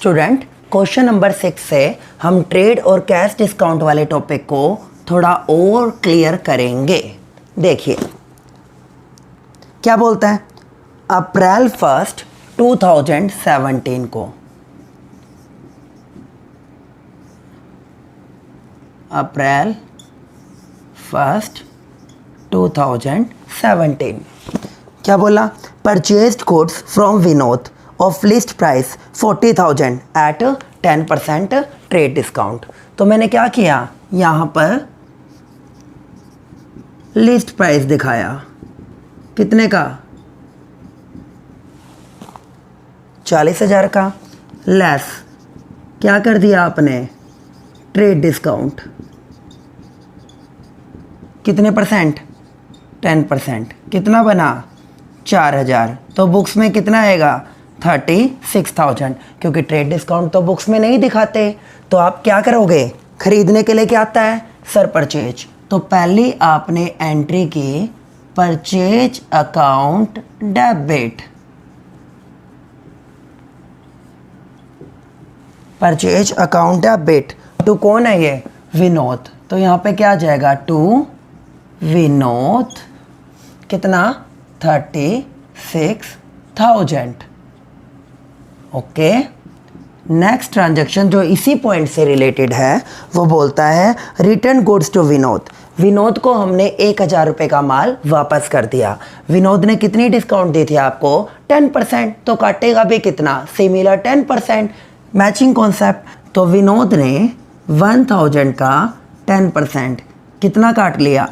Student, question number 6 से हम trade और कैश डिस्काउंट वाले टॉपिक को थोड़ा और क्लियर करेंगे। देखिए क्या बोलता है, अप्रैल 1 2017 को, अप्रैल 1 2017 क्या बोला, purchased goods from Vinod of list price 40,000 at 10% trade discount. तो मैंने क्या किया, यहाँ पर लिस्ट प्राइस दिखाया, कितने का, 40,000 का, लेस क्या कर दिया आपने, ट्रेड डिस्काउंट कितने परसेंट, 10%, कितना बना 4,000। तो बुक्स में कितना आएगा 36,000, क्योंकि ट्रेड डिस्काउंट तो बुक्स में नहीं दिखाते। तो आप क्या करोगे, खरीदने के लिए क्या आता है, सर परचेज। तो पहली आपने एंट्री की purchase account debit, purchase account debit to कौन है ये, विनोद। तो यहाँ पे क्या आ जाएगा, टू विनोद, कितना 36,000। ओके, नेक्स्ट ट्रांजैक्शन जो इसी पॉइंट से रिलेटेड है वो बोलता है return goods to Vinod. Vinod को हमने 1,000 रुपये का माल वापस कर दिया। विनोद ने कितनी डिस्काउंट दी थी आपको, 10%, तो काटेगा भी कितना, सिमिलर 10%, मैचिंग कॉन्सेप्ट। तो विनोद ने 1,000 का 10% कितना काट लिया,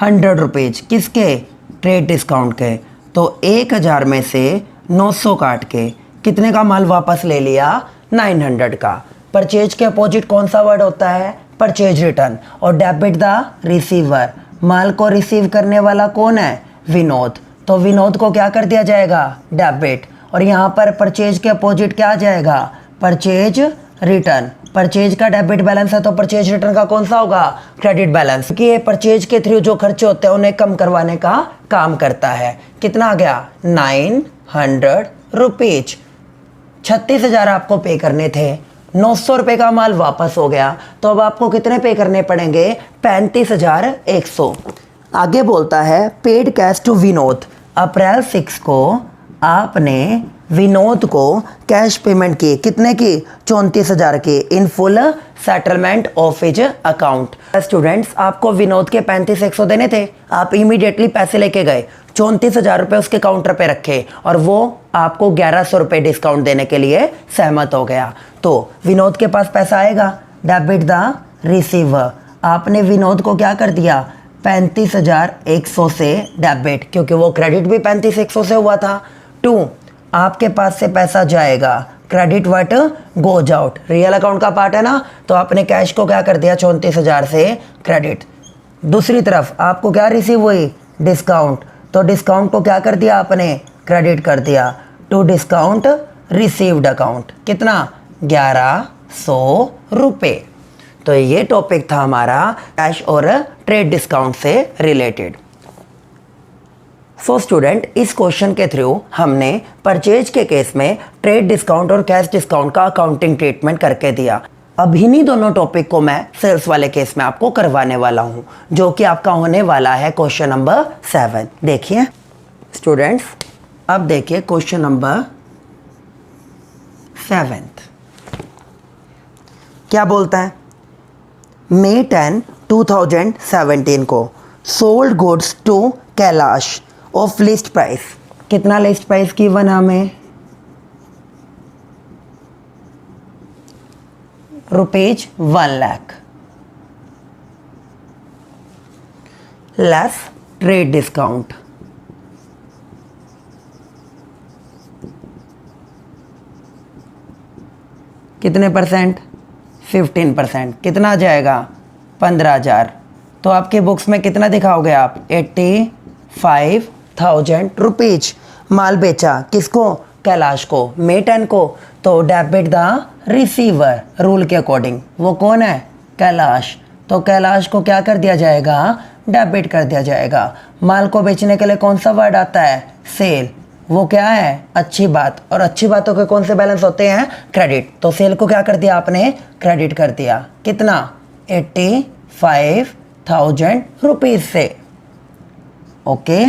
100 रुपीज़, किसके, ट्रेड डिस्काउंट के। तो 1,000 में से 900 काट के कितने का माल वापस ले लिया, 900 का। परचेज के अपोजिट कौन सा वर्ड होता है, परचेज रिटर्न, और डेबिट द रिसीवर, माल को रिसीव करने वाला कौन है, विनोद। तो विनोद को क्या कर दिया जाएगा, डेबिट, और यहाँ पर परचेज के अपोजिट क्या आ जाएगा, परचेज रिटर्न। परचेज का डेबिट बैलेंस है तो परचेज रिटर्न का कौन सा होगा, क्रेडिट बैलेंस, क्योंकि ये परचेज के थ्रू जो खर्चे होते हैं उन्हें कम करवाने का काम करता है। कितना आ गया, 900 रुपीज। 36,000 आपको पे करने थे, 900 रुपये का माल वापस हो गया, तो अब आपको कितने पे करने पड़ेंगे, 35,100। आगे बोलता है पेड कैश टू विनोद। अप्रैल 6 को आपने विनोद को कैश पेमेंट की, कितने की, 34,000 की, in full settlement of his account. Students, आपको विनोद के 35,100 देने थे, आप इमीडिएटली पैसे लेके गए, 34,000 रुपये उसके काउंटर पे रखे और वो आपको 1,100 रुपये डिस्काउंट देने के लिए सहमत हो गया। तो विनोद के पास पैसा आएगा, डेबिट द रिसीवर। आपने विनोद को क्या कर दिया, 35,100 से डेबिट, क्योंकि वो क्रेडिट भी 35,100 से हुआ था। टू, आपके पास से पैसा जाएगा, credit what goes out, real account का पार्ट है ना, तो आपने कैश को क्या कर दिया, 34,000 से क्रेडिट। दूसरी तरफ आपको क्या रिसीव हुई, डिस्काउंट, तो डिस्काउंट को क्या कर दिया आपने, क्रेडिट कर दिया टू डिस्काउंट रिसीव्ड अकाउंट, कितना, 1,100 रुपये। तो ये टॉपिक था हमारा कैश और ट्रेड डिस्काउंट से रिलेटेड। सो स्टूडेंट, इस क्वेश्चन के थ्रू हमने परचेज के केस में ट्रेड डिस्काउंट और कैश डिस्काउंट का अकाउंटिंग ट्रीटमेंट करके दिया। अब इन्हीं दोनों टॉपिक को मैं सेल्स वाले केस में आपको करवाने वाला हूं, जो कि आपका होने वाला है क्वेश्चन नंबर 7। देखिए स्टूडेंट्स, अब देखिए क्वेश्चन नंबर 7 क्या बोलता है, May 10, 2017 को sold goods to Kailash of list price. कितना लिस्ट प्राइस की वन हमें, रुपीज 1,00,000 लेस ट्रेड डिस्काउंट, कितने परसेंट, 15%, कितना आ जाएगा, 15,000। तो आपके बुक्स में कितना दिखाओगे आप, 85,000 रुपीज। माल बेचा किसको, कैलाश को, May 10 को। तो डेबिट द रिसीवर, रूल के अकॉर्डिंग, वो कौन है, कैलाश। तो कैलाश को क्या कर दिया जाएगा, डेबिट कर दिया जाएगा। माल को बेचने के लिए कौन सा वर्ड आता है, सेल, वो क्या है, अच्छी बात, और अच्छी बातों के कौन से बैलेंस होते हैं, क्रेडिट। तो सेल को क्या कर दिया आपने, क्रेडिट कर दिया, कितना, 85,000 रुपीज़ से। ओके,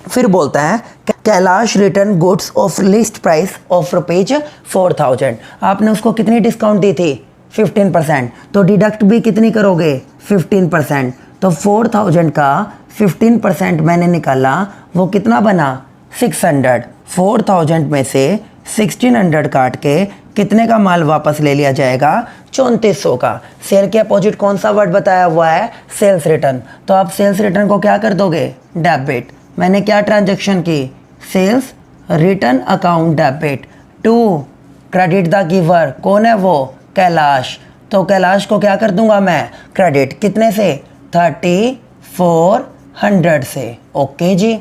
फिर बोलता है Kailash return goods of list price of ₹4,000। आपने उसको कितनी डिस्काउंट दी थी, 15%, तो डिडक्ट भी कितनी करोगे, 15%। तो 4,000 का 15% मैंने निकाला, वो कितना बना, 600। 4,000 में से 1,600 काट के कितने का माल वापस ले लिया जाएगा, 3400 का। सेल के अपोजिट कौन सा वर्ड बताया हुआ है, सेल्स रिटर्न। तो आप सेल्स रिटर्न को क्या कर दोगे, डेबिट। मैंने क्या ट्रांजैक्शन की, sales return account debit to credit the giver, कौन है वो, कैलाश। तो कैलाश को क्या कर दूंगा मैं, क्रेडिट, कितने से, 3,400 से। ओके जी,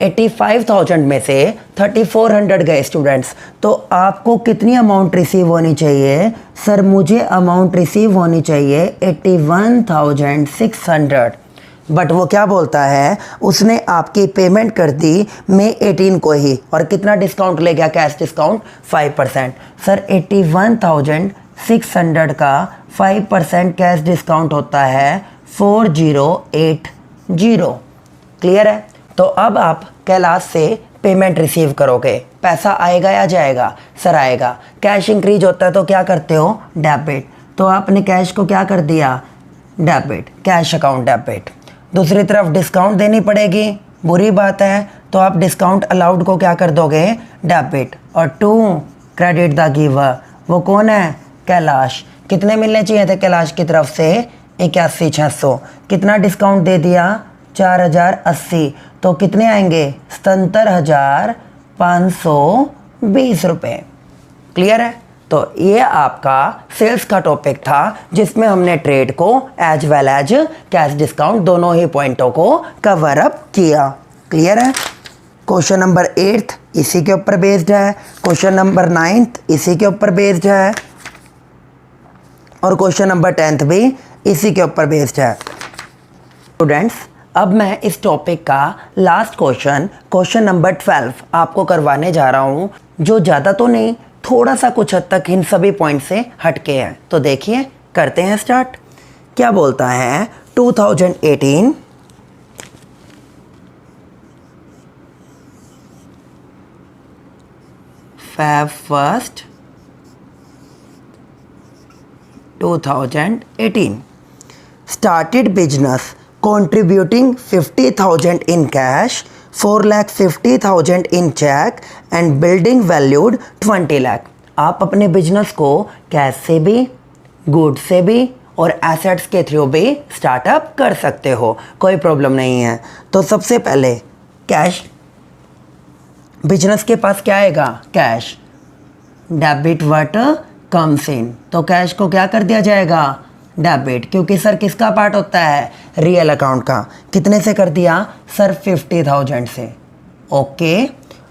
85,000 में से 3,400 गए स्टूडेंट्स, तो आपको कितनी अमाउंट रिसीव होनी चाहिए, सर मुझे अमाउंट रिसीव होनी चाहिए 81,600। बट वो क्या बोलता है, उसने आपकी पेमेंट कर दी मई 18 को ही, और कितना डिस्काउंट ले गया, कैश डिस्काउंट 5%। सर 81,600 का 5% कैश डिस्काउंट होता है 4080। क्लियर है। तो अब आप कैलाश से पेमेंट रिसीव करोगे, पैसा आएगा या जाएगा, सर आएगा। कैश इंक्रीज होता है तो क्या करते हो, डेबिट। तो आपने कैश को क्या कर दिया, डेबिट, कैश अकाउंट डेबिट। दूसरी तरफ डिस्काउंट देनी पड़ेगी, बुरी बात है, तो आप डिस्काउंट अलाउड को क्या कर दोगे, डेबिट। और टू क्रेडिट द गिवर, वो कौन है, कैलाश। कितने मिलने चाहिए थे कैलाश की तरफ से, 81,600। कितना डिस्काउंट दे दिया, 4,080। तो कितने आएंगे, 77,520 रुपये। क्लियर है। तो ये आपका सेल्स का टॉपिक था, जिसमें हमने ट्रेड को as well as cash discount दोनों ही पॉइंटों को कवर अप किया। क्लियर है। क्वेश्चन नंबर 8 इसी के ऊपर बेस्ड है, क्वेश्चन नंबर 9 इसी के ऊपर बेस्ड है, और क्वेश्चन नंबर 10 भी इसी के ऊपर बेस्ड है। स्टूडेंट्स, अब मैं इस टॉपिक का लास्ट क्वेश्चन नंबर 12 आपको करवाने जा रहा हूँ, जो ज़्यादा तो नहीं, थोड़ा सा कुछ हद तक इन सभी पॉइंट से हटके हैं। तो देखिए, करते हैं स्टार्ट। क्या बोलता है, 2018 Feb 1st 2018 started business contributing 50,000 in cash, 4,50,000 in check and building valued 20 lakh। आप अपने बिजनेस को कैश से भी, गुड से भी और एसेट्स के थ्रू भी स्टार्टअप कर सकते हो, कोई प्रॉब्लम नहीं है। तो सबसे पहले कैश, बिजनेस के पास क्या आएगा, cash, debit what comes in. तो कैश को क्या कर दिया जाएगा, डेबिट, क्योंकि सर किसका पार्ट होता है, रियल अकाउंट का। कितने से कर दिया, सर 50,000 से। ओके,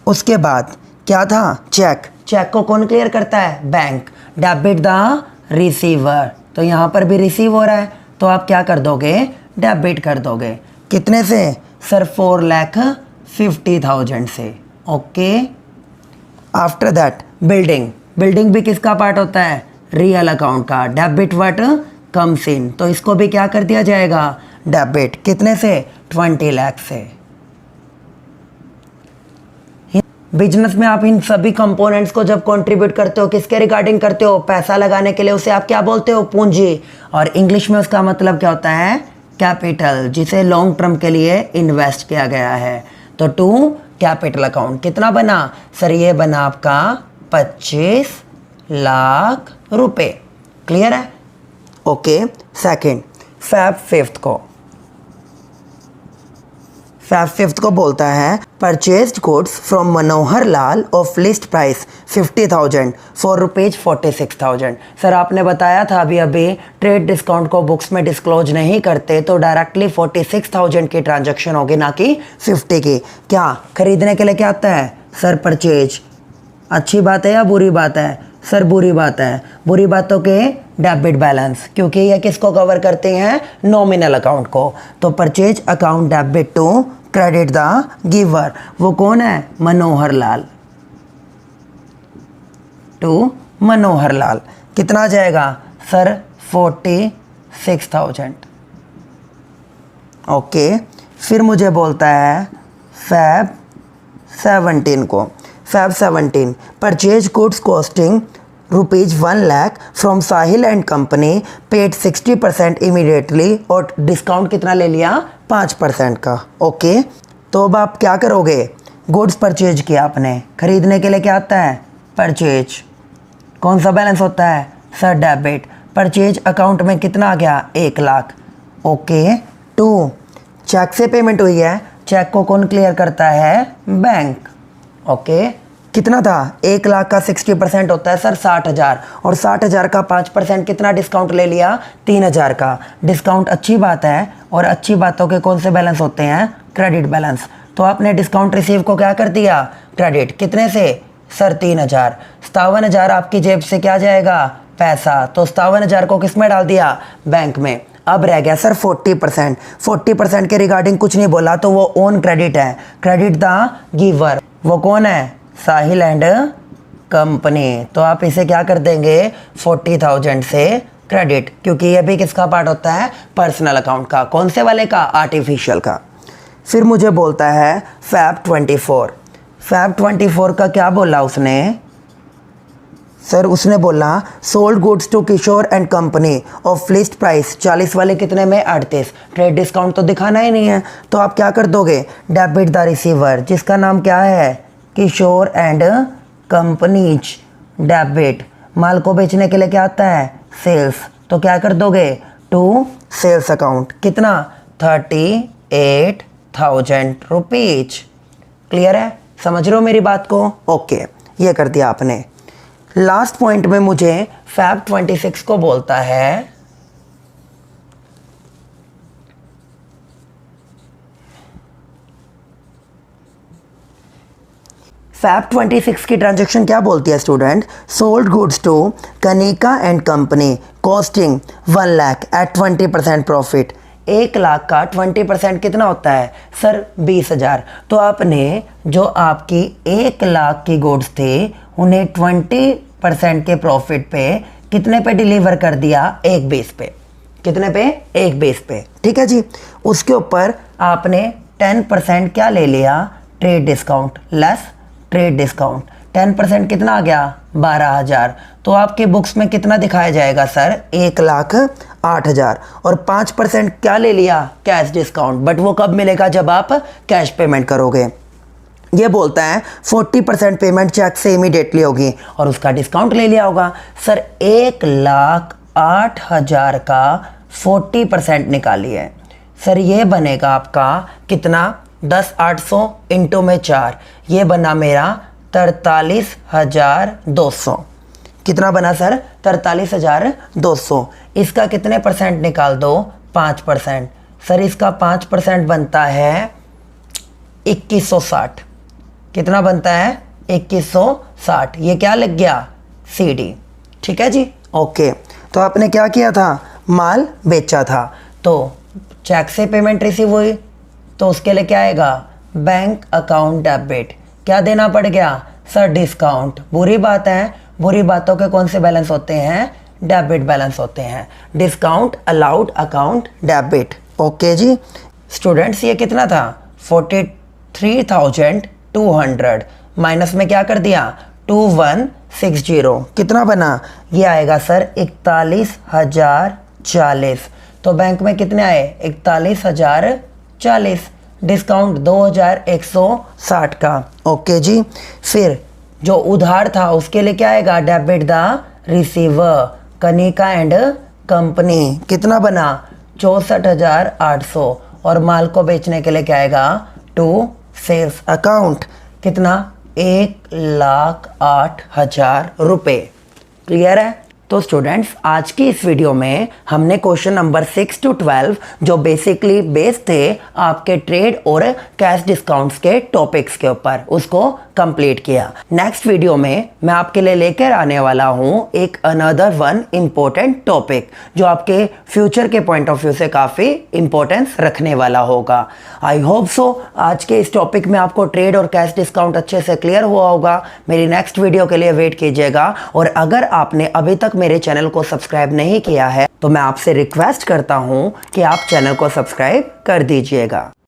उसके बाद क्या था, चेक। चेक को कौन क्लियर करता है, बैंक। डेबिट द रिसीवर, तो यहाँ पर भी रिसीव हो रहा है, तो आप क्या कर दोगे, डेबिट कर दोगे। कितने से, सर 4,50,000 से। Okay, after that building. Building भी किसका पार्ट होता है, रियल अकाउंट का। डेबिट व्हाट कम्स इन, तो इसको भी क्या कर दिया जाएगा, डेबिट। कितने से, 20 लाख से। बिजनेस में आप इन सभी कंपोनेंट्स को जब कंट्रीब्यूट करते हो, किसके रिगार्डिंग करते हो, पैसा लगाने के लिए, उसे आप क्या बोलते हो, पूंजी। और इंग्लिश में उसका मतलब क्या होता है, कैपिटल, जिसे लॉन्ग टर्म के लिए इन्वेस्ट किया गया है। तो टू कैपिटल अकाउंट कितना बना, सर ये बना आपका 25 लाख रुपए। क्लियर है। ओके, सेकंड, Feb 5th को बोलता है purchased goods from Manohar Lal of list price 50,000 for ₹46,000। Sir आपने बताया था अभी ट्रेड डिस्काउंट को बुक्स में डिस्क्लोज नहीं करते, तो डायरेक्टली 46,000 की ट्रांजैक्शन होगी, ना कि 50 की। क्या खरीदने के लिए क्या आता है, सर परचेज। अच्छी बात है या बुरी बात है, सर बुरी बात है। बुरी बातों के डेबिट बैलेंस, क्योंकि ये किसको कवर करते हैं, नॉमिनल अकाउंट को। तो purchase account debit to credit the giver. वो कौन है? मनोहर लाल। टू मनोहर लाल। कितना आ जाएगा सर? 46,000। ओके, फिर मुझे बोलता है फैब 17 को। Feb 17 purchase goods costing ₹1 lakh from Sahil and company, paid 60% immediately और डिस्काउंट कितना ले लिया? 5% का। ओके, तो अब आप क्या करोगे? गुड्स परचेज किया आपने, खरीदने के लिए क्या आता है? परचेज। कौन सा बैलेंस होता है सर? डेबिट। परचेज अकाउंट में कितना आ गया? 1 लाख। ओके, 2 चेक से पेमेंट हुई है। चेक को कौन क्लियर करता है? बैंक। ओके, कितना था? 1 लाख का 60% होता है सर 60,000, और 60,000 का 5% कितना डिस्काउंट ले लिया? 3,000 का। डिस्काउंट अच्छी बात है, और अच्छी बातों के कौन से बैलेंस होते हैं? Credit balance. तो आपने डिस्काउंट रिसीव को क्या कर दिया? क्रेडिट। कितने से सर? 3,000। 57,000 आपकी जेब से क्या जाएगा? पैसा। तो 57,000 को किस में डाल दिया? बैंक में। अब रह गया सर 40%। 40% के रिगार्डिंग कुछ नहीं बोला, तो वो ओन क्रेडिट है। Credit the giver. वो कौन है? साहिल एंड कंपनी। तो आप इसे क्या कर देंगे? 40,000 से क्रेडिट, क्योंकि ये भी किसका पार्ट होता है? पर्सनल अकाउंट का। कौन से वाले का? आर्टिफिशियल का। फिर मुझे बोलता है फैब 24। फैब 24 का क्या बोला उसने सर? उसने बोला sold goods to Kishore and company of list price 40 वाले कितने में? 38। ट्रेड डिस्काउंट तो दिखाना ही नहीं है, तो आप क्या कर दोगे? डेबिट द रिसीवर, जिसका नाम क्या है? किशोर एंड कंपनीज। डेबिट। माल को बेचने के लिए क्या आता है? सेल्स। तो क्या कर दोगे? To sales account. कितना? 38,000 रुपीज। क्लियर है? समझ रहे हो मेरी बात को? ओके, ये कर दिया आपने। लास्ट पॉइंट में मुझे फैब 26 को बोलता है फैब 26 की ट्रांजैक्शन क्या बोलती है student? Sold goods to Kanika and company costing 1 lakh at 20% profit. 1 lakh का 20% कितना होता है सर? 20,000। तो आपने जो आपकी 1 लाख की गुड्स थे उन्हें 20% के प्रॉफिट पे कितने पे डिलीवर कर दिया? 1 पे। कितने पे? 1 पे। ठीक है जी। उसके ऊपर आपने 10% क्या ले लिया? Trade discount less trade discount. 10% कितना आ गया? 12,000। तो आपके बुक्स में कितना दिखाया जाएगा सर? 1,08,000। और 5% क्या ले लिया? Cash discount. बट वो कब मिलेगा? जब आप कैश पेमेंट करोगे। ये बोलता है 40% पेमेंट चेक से इमीडिएटली होगी, और उसका डिस्काउंट ले लिया होगा। सर 1,08,000 का 40% निकालिए। सर ये बनेगा आपका कितना? 10,800 इंटू में 4, ये बना मेरा 43,200। कितना बना सर? 43,200। इसका कितने परसेंट निकाल दो? 5%। सर इसका 5% बनता है 2160। कितना बनता है? 2160। ये क्या लग गया? CD। ठीक है जी। ओके, तो आपने क्या किया था? माल बेचा था, तो चेक से पेमेंट रिसीव हुई, तो उसके लिए क्या आएगा? Bank account debit. क्या देना पड़ गया सर? डिस्काउंट। बुरी बात है, बुरी बातों के कौन से बैलेंस होते हैं? डेबिट बैलेंस होते हैं। Discount allowed account debit. Okay ji students, ये कितना था? 43,200 माइनस में क्या कर दिया? 2160। कितना बना? ये आएगा सर 41,040। तो बैंक में कितने आए? 41,040। डिस्काउंट 2,160 का। ओके जी। फिर जो उधार था उसके लिए क्या आएगा? Debit the receiver Kanika and company. कितना बना? 64,800। और माल को बेचने के लिए क्या आएगा? To sales account. कितना? 1,08,000 रुपये। क्लियर है? तो स्टूडेंट्स, आज की इस वीडियो में हमने क्वेश्चन नंबर 6 to 12 जो बेसिकली बेस्ड थे आपके ट्रेड और कैश डिस्काउंट्स के टॉपिक्स के ऊपर, उसको कंप्लीट किया। नेक्स्ट वीडियो में मैं आपके लिए लेकर आने वाला हूँ एक अनदर वन इम्पोर्टेंट टॉपिक जो आपके फ्यूचर के पॉइंट ऑफ व्यू से काफ़ी इंपॉर्टेंस रखने वाला होगा। आई होप सो आज के इस टॉपिक में आपको ट्रेड और कैश डिस्काउंट अच्छे से क्लियर हुआ होगा। मेरी नेक्स्ट वीडियो के लिए वेट कीजिएगा, और अगर आपने अभी तक मेरे चैनल को सब्सक्राइब नहीं किया है तो मैं आपसे रिक्वेस्ट करता हूँ कि आप चैनल को सब्सक्राइब कर दीजिएगा।